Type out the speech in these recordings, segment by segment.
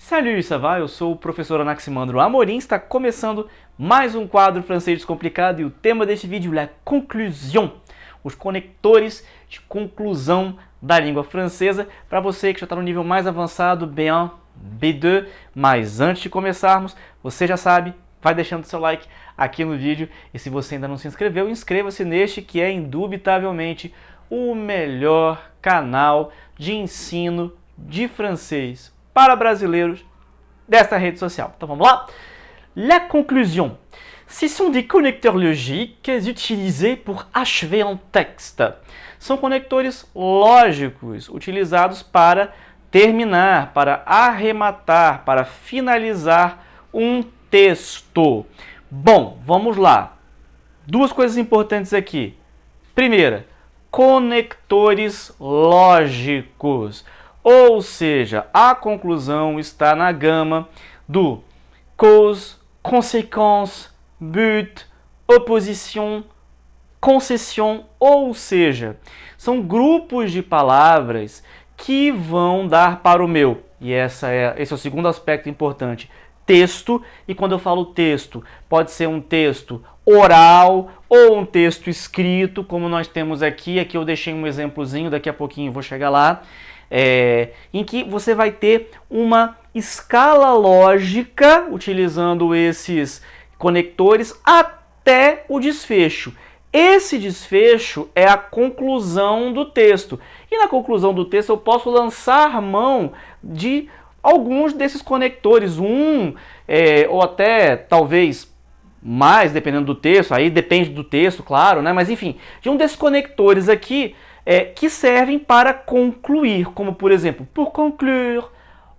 Salut, ça va? Eu sou o professor Anaximandro Amorim, está começando mais um quadro francês descomplicado e o tema deste vídeo é conclusion, os conectores de conclusão da língua francesa, para você que já está no nível mais avançado, B1, B2, mas antes de começarmos, você já sabe, vai deixando seu like aqui no vídeo e se você ainda não se inscreveu, inscreva-se neste que é indubitavelmente o melhor canal de ensino de francês para brasileiros desta rede social. Então vamos lá? La conclusion. Ce sont des connecteurs logiques utilisés pour achever un texte. São conectores lógicos utilizados para terminar, para arrematar, para finalizar um texto. Bom, vamos lá. Duas coisas importantes aqui. Primeira, conectores lógicos. Ou seja, a conclusão está na gama do cause, conséquence, but, opposition, concession, ou seja, são grupos de palavras que vão dar para o meu, e esse é o segundo aspecto importante, texto, e quando eu falo texto, pode ser um texto oral ou um texto escrito, como nós temos aqui eu deixei um exemplozinho, daqui a pouquinho eu vou chegar lá, em que você vai ter uma escala lógica, utilizando esses conectores, até o desfecho. Esse desfecho é a conclusão do texto. E na conclusão do texto eu posso lançar mão de alguns desses conectores, ou até talvez mais, dependendo do texto, aí depende do texto, claro, né? Mas enfim, de um desses conectores aqui, que servem para concluir, como por exemplo, pour conclure,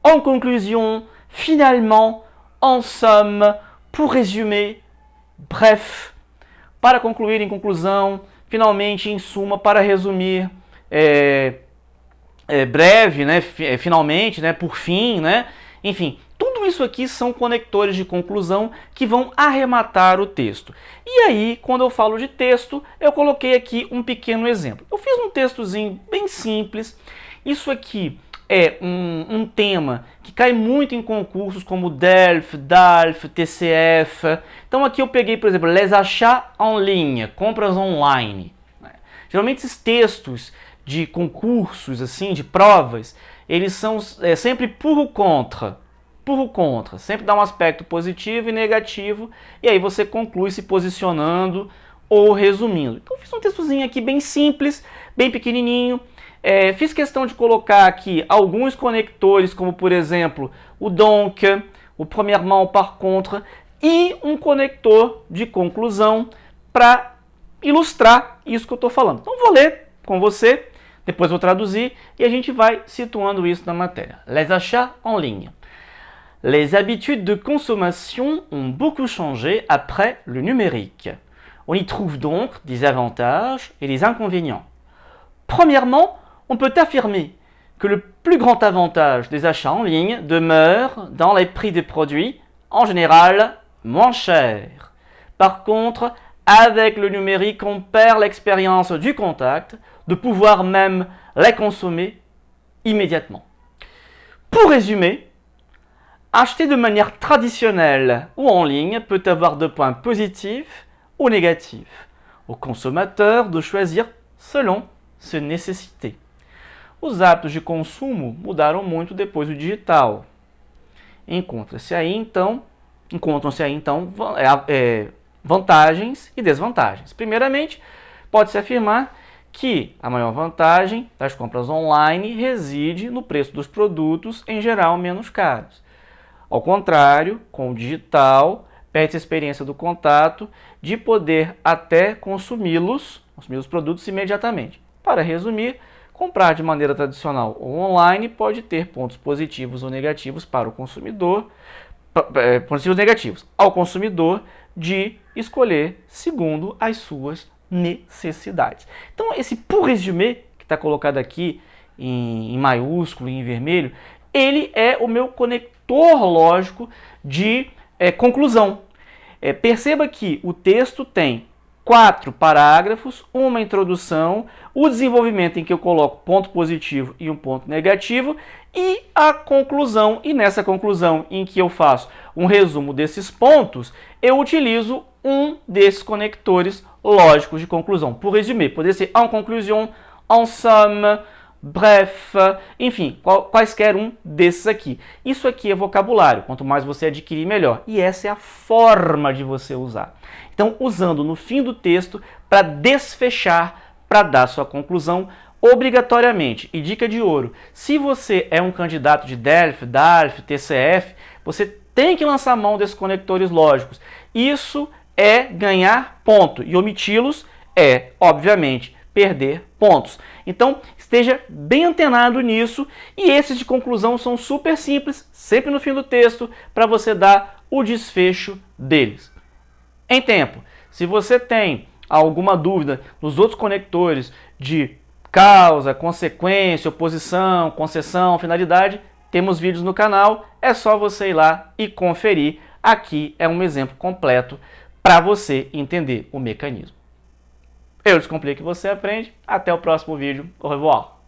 en conclusion, finalement, en somme, pour résumer, bref, para concluir, em conclusão, finalmente, em suma, para resumir, breve, né, finalmente, né, por fim, né, enfim, tudo isso aqui são conectores de conclusão que vão arrematar o texto. E aí, quando eu falo de texto, eu coloquei aqui um pequeno exemplo. Eu fiz um textozinho bem simples. Isso aqui é um tema que cai muito em concursos como DELF, DALF, TCF. Então aqui eu peguei, por exemplo, les achats en ligne, compras online. Geralmente esses textos de concursos, assim, de provas, eles são sempre pour ou contre. Sempre dá um aspecto positivo e negativo, e aí você conclui se posicionando ou resumindo. Então fiz um textozinho aqui bem simples, bem pequenininho, fiz questão de colocar aqui alguns conectores, como por exemplo o donc, o premièrement, par contre, e um conector de conclusão para ilustrar isso que eu estou falando. Então vou ler com você, depois vou traduzir e a gente vai situando isso na matéria. Les achats en ligne. Les habitudes de consommation ont beaucoup changé après le numérique. On y trouve donc des avantages et des inconvénients. Premièrement, on peut affirmer que le plus grand avantage des achats en ligne demeure dans les prix des produits, en général moins chers. Par contre, avec le numérique, on perd l'expérience du contact, de pouvoir même les consommer immédiatement. Pour résumer, acheter de manière traditionnelle ou en ligne peut avoir des points positifs ou négatifs. Au consommateur de choisir selon ses nécessités. Os hábitos de consumo mudaram muito depois do digital. Encontram-se aí então vantagens e desvantagens. Primeiramente, pode-se afirmar que a maior vantagem das compras online reside no preço dos produtos, em geral menos caros. Ao contrário, com o digital, perde-se a experiência do contato de poder até consumir os produtos imediatamente. Para resumir, comprar de maneira tradicional ou online pode ter pontos positivos ou negativos para o consumidor, positivos e negativos, ao consumidor de escolher segundo as suas necessidades. Então, esse pour résumer, que está colocado aqui em maiúsculo e em vermelho, ele é o meu conector lógico de conclusão. Perceba que o texto tem 4 parágrafos, uma introdução, o desenvolvimento em que eu coloco ponto positivo e um ponto negativo e a conclusão. E nessa conclusão em que eu faço um resumo desses pontos, eu utilizo um desses conectores lógicos de conclusão. Por resumir, poderia ser en conclusion, en somme, bref, enfim, quaisquer um desses aqui. Isso aqui é vocabulário, quanto mais você adquirir, melhor. E essa é a forma de você usar. Então, usando no fim do texto para desfechar, para dar sua conclusão, obrigatoriamente. E dica de ouro, se você é um candidato de DELF, DARF, TCF, você tem que lançar mão desses conectores lógicos. Isso é ganhar ponto, e omiti-los é, obviamente, perder pontos. Então, esteja bem antenado nisso, e esses de conclusão são super simples, sempre no fim do texto, para você dar o desfecho deles. Em tempo, se você tem alguma dúvida nos outros conectores de causa, consequência, oposição, concessão, finalidade, temos vídeos no canal, é só você ir lá e conferir. Aqui é um exemplo completo para você entender o mecanismo. Eu Descomplico e você aprende. Até o próximo vídeo. Au revoir.